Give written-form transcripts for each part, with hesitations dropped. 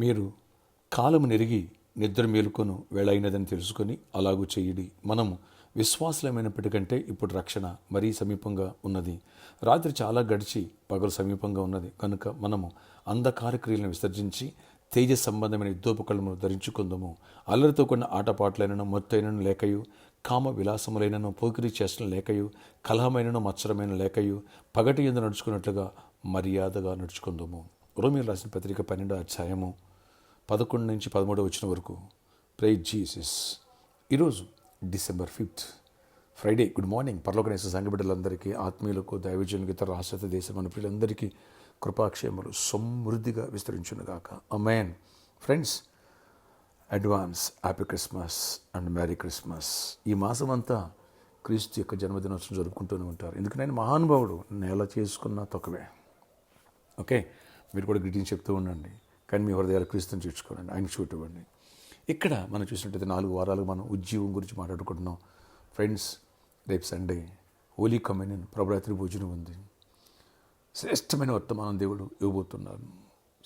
మీరు కాలము నెరిగి నిద్ర మేలుకొను వేళైనదని తెలుసుకొని అలాగూ చేయుడి. మనము విశ్వాసులమైనప్పటికంటే ఇప్పుడు రక్షణ మరీ సమీపంగా ఉన్నది. రాత్రి చాలా గడిచి పగలు సమీపంగా ఉన్నది కనుక మనము అంధకార క్రియలను విసర్జించి తేజ సంబంధమైన యుద్ధోపకరణము ధరించుకుందాము. అల్లరితో కొన్ని ఆటపాట్లైనను మొత్తైనను లేకయు, కామ విలాసములైనను పోకిరి చేష్టలు లేకయు, కలహమైనను మత్సరమైన లేకయు, పగటి యందు నడుచుకున్నట్లుగా మర్యాదగా నడుచుకుందాము. రోమీయులకు రాసిన పత్రిక 12వ అధ్యాయము 11 నుంచి 13 వచ్చిన వరకు. Praise Jesus. ఈరోజు December 5th Friday. Good morning. పరలోకనేసే సంఘ బిడ్డలందరికీ, ఆత్మీయులకు, దైవజనులకు, ఇతర రాష్ట్ర దేశం మన పిల్లలందరికీ కృపాక్షేమలు సమృద్ధిగా విస్తరించునుగాక. ఆమేన్. Friends, advance happy Christmas and merry Christmas. ఈ మాసం అంతా క్రీస్తు యొక్క జన్మదినోత్సవం జరుపుకుంటూనే ఉంటారు. ఎందుకంటే ఆయన మహానుభావుడు, నేల చేసుకున్న తక్కువే. ఓకే, మీరు కూడా గ్రీటింగ్ చెప్తూ ఉండండి. కానీ మీ హృదయాలు క్రీస్తుని చేర్చుకోండి, ఆయన చూడవండి. ఇక్కడ మనం చూసినట్టయితే 4 వారాలు మనం ఉజ్జీవం గురించి మాట్లాడుకుంటున్నాం. ఫ్రెండ్స్, రేపు సండే హోలీ కమ్యూనియన్ ప్రభురాత్రి భోజనం ఉంది. శ్రేష్టమైన వర్తమానం దేవుడు ఇవ్వబోతున్నారు.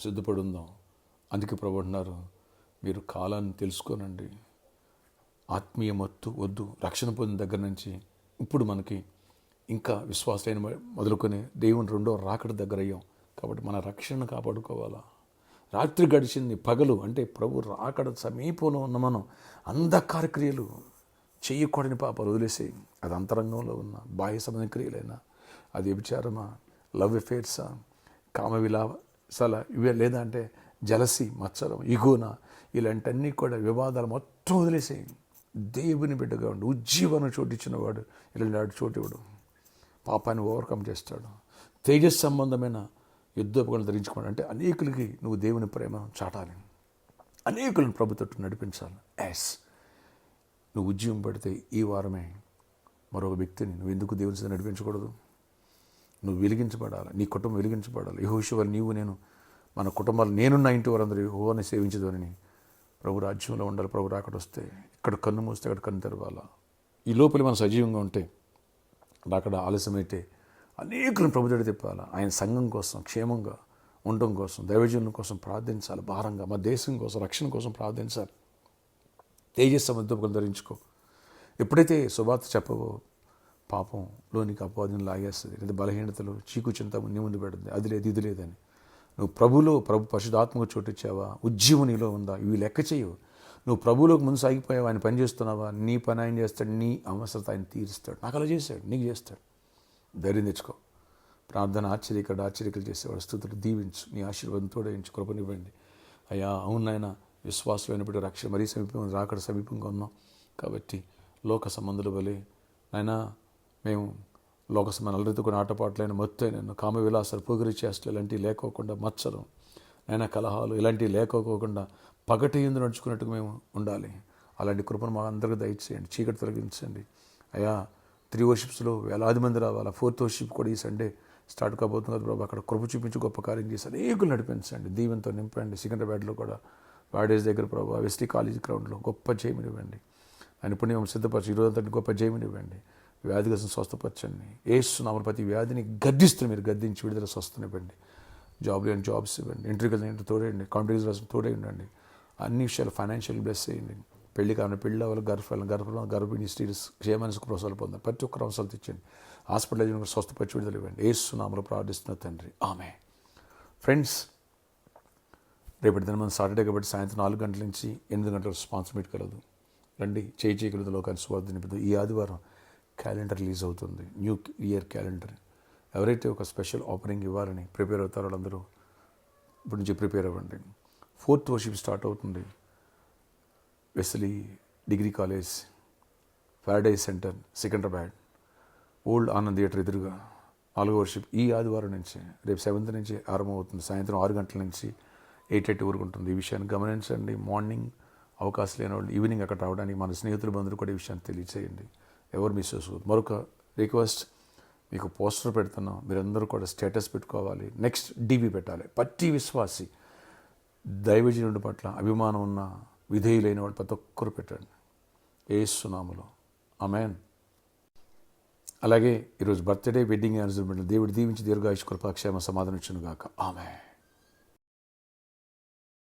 సిద్ధపడి ఉందాం. అందుకే ప్రభు అంటున్నారు, మీరు కాలాన్ని తెలుసుకోనండి. ఆత్మీయ మత్తు వద్దు. రక్షణ పొందిన దగ్గర నుంచి ఇప్పుడు మనకి ఇంకా విశ్వాసమైన మొదలుకొని దేవుని 2వ రాకడ దగ్గర అయ్యాం. కాబట్టి మన రక్షణను కాపాడుకోవాలా. రాత్రి గడిచింది, పగలు అంటే ప్రభు రాకడ సమీపంలో ఉన్న మనం అంధకార క్రియలు చేయకూడని పాపాలు వదిలేసేయి. అది అంతరంగంలో ఉన్న బాహ్య సంబంధ క్రియలైనా, అది వ్యభిచారమా, లవ్ ఎఫేర్సా, కామ విలాసాల ఇవే, లేదా అంటే జలసి, మత్సరం, ఇగోనా, ఇలాంటివన్నీ కూడా వివాదాలు మొత్తం వదిలేసేయి. దేవుని బిడ్డగా ఉండి ఉజ్జీవనం చోటిచ్చిన వాడు ఇలాంటి చోటు ఇవ్వడు. పాపాన్ని ఓవర్కమ్ చేస్తాడు. తేజస్ సంబంధమైన యుద్ధోపకరణలు ధరించుకోండి. అంటే అనేకులకి నువ్వు దేవుని ప్రేమ చాటాలి, అనేకులను ప్రభు తట్టు నడిపించాలి. నువ్వు ఉద్యమం పడితే ఈ వారమే మరొక వ్యక్తిని నువ్వు ఎందుకు దేవుని చేత నడిపించకూడదు? నువ్వు వెలిగించబడాలి, నీ కుటుంబం వెలిగించబడాలి. యెహోషువ నీవు నేను మన కుటుంబాలు, నేనున్న ఇంటి వారందరూ యెహోవాని సేవించదని ప్రభు రాజ్యంలో ఉండాలి. ప్రభు రాకడ వస్తే ఇక్కడ కన్ను మూస్తే అక్కడ కన్ను తెరవాలా. ఈ లోపల మనం సజీవంగా ఉంటే రాకడ ఆలస్యమైతే అనేకులను ప్రభు దగ్గర తిప్పాలి. ఆయన సంఘం కోసం, క్షేమంగా ఉండడం కోసం, దైవజనుల కోసం ప్రార్థించాలి. భారంగా మా దేశం కోసం, రక్షణ కోసం ప్రార్థించాలి. తేజస్సు మధ్యపకం ధరించుకో. ఎప్పుడైతే శుభార్త చెప్పవో పాపంలోనికి అపవాదిని లాగేస్తుంది. లేదా బలహీనతలు, చీకు చింత నీ ముందు పెడుతుంది. అది లేదు, ఇది లేదని. నువ్వు ప్రభు పరిశుద్ధాత్మకు చోటిచ్చావా? ఉజ్జీవం నీలో ఉందా? ఇవి లెక్క చేయవు. నువ్వు ప్రభులోకి ముందు సాగిపోయావా? ఆయన పని చేస్తున్నావా? నీ పని ఆయన చేస్తాడు, నీ అవసరత ఆయన తీరుస్తాడు. నాకు అలా చేశాడు, నీకు చేస్తాడు. ధైర్యం తెచ్చుకో. ప్రార్థన ఆశ్చర్యకలు చేసేవాడు. స్తుతులు దీవించు, నీ ఆశీర్వాదం తోడయించు, కృపనివ్వండి. అయ్యా అవునైనా విశ్వాసమైనప్పుడు రక్షణ మరీ సమీపంగా, రాకడ సమీపంగా ఉన్నాం. కాబట్టి లోక సంబంధుల వలె నాయనా మేము లోక సంబంధం అల్లరితో కొన్ని ఆటపాట్లైన మొత్తైన కామ విలాసాలు, పోగిరి చేష్టలు ఇలాంటివి లేకోకుండా, మత్సరం నైనా కలహాలు ఇలాంటివి లేకోకుండా పగటి యందు నడుచుకున్నట్టుగా మేము ఉండాలి. అలాంటి కృపను మా అందరికీ దయచేయండి. చీకటి తొలగించండి. అయ్యా 3 వర్షిప్స్లో వేలాది మంది రావాలా. 4th వర్షిప్ కూడా ఈ సండే స్టార్ట్ కాబోతుంది కదా ప్రభు. అక్కడ కృప చూపించి గొప్ప కార్యం చేసి అనేకులు నడిపించండి. దీవెనతో నింపండి. సికింద్రాబాద్లో కూడా వాడేజ్ దగ్గర ప్రభు, వెస్టీ కాలేజీ గ్రౌండ్లో గొప్ప జయమినివ్వండి. ఆయన పుణ్యం సిద్ధపరచు. ఈరోజంతా గొప్ప జయమినివ్వండి. వ్యాధిగ్రస్తులను స్వస్థపరచండి. యేసు నామమున ప్రతి వ్యాధిని గద్దిస్తున్న మీరు గద్దించి విడుదల స్వస్థనివ్వండి. జాబ్ లేని జాబ్స్ ఇవ్వండి. ఇంటర్వ్యూకి తోడేయండి. కాంపిటేటివ్ రాసిన తోడే ఉండండి. అన్ని విషయాలు ఫైనాన్షియల్ బ్లెస్ చేయండి. పెళ్లి కావాలి, పెళ్ళి అవ్వాలి, గర్భిణీ స్త్రీలు క్షేమానికి ప్రోత్సాహాలు పొందాలి. ప్రతి ఒక్కరు అవసరాలు తెచ్చండి. హాస్పిటల్ స్వస్థపరిచి విడుదల ఇవ్వండి. యేసు నామములో ప్రార్థిస్తున్న తండ్రి, ఆమేన్. ఫ్రెండ్స్, రేపటి దిన మనం సాటర్డే కాబట్టి సాయంత్రం 4 గంటల నుంచి 8 గంటల స్పాన్స్ మీట్ కలదు. రండి, చేయగలదు లోకాన్ని సువార్త నింపుతుంది. ఈ ఆదివారం క్యాలెండర్ రిలీజ్ అవుతుంది, న్యూ ఇయర్ క్యాలెండర్. ఎవరైతే ఒక స్పెషల్ ఆఫరింగ్ ఇవ్వాలని ప్రిపేర్ అవుతారో వాళ్ళందరూ ఇప్పటి నుంచి ప్రిపేర్ అవ్వండి. 4th వర్షిప్ స్టార్ట్ అవుతుంది. Wesley degree college, paradise centre, Secunderabad, old Anand theatre ఎదురుగా 4వ వర్షిప్ ఈ ఆదివారం నుంచి రేపు 7th నుంచి ఆరంభమవుతుంది. సాయంత్రం 6 గంటల నుంచి 8:30 వరకు ఉంటుంది. ఈ విషయాన్ని గమనించండి. మార్నింగ్ అవకాశం లేని వాళ్ళు ఈవినింగ్ అక్కడ రావడానికి మన స్నేహితుల బంధువులు కూడా ఈ విషయాన్ని తెలియచేయండి. ఎవరు మిస్ చేసుకోవద్దు. మరొక రిక్వెస్ట్, మీకు పోస్టర్ పెడుతున్నాం, మీరందరూ కూడా స్టేటస్ పెట్టుకోవాలి. నెక్స్ట్ డీపీ పెట్టాలి. ప్రతి విశ్వాసి దైవజనుడి పట్ల అభిమానం ఉన్న విధేయులైన వాళ్ళు ప్రతి ఒక్కరు పెట్టండి. యేసు నామములో ఆమేన్. అలాగే ఈరోజు బర్త్డే, వెడ్డింగ్ యానివర్సరీ దేవుడు దీవించి దీర్ఘాయుష్య కృపాక్షేమ సమాధానం ఇచ్చును గాక. ఆమేన్.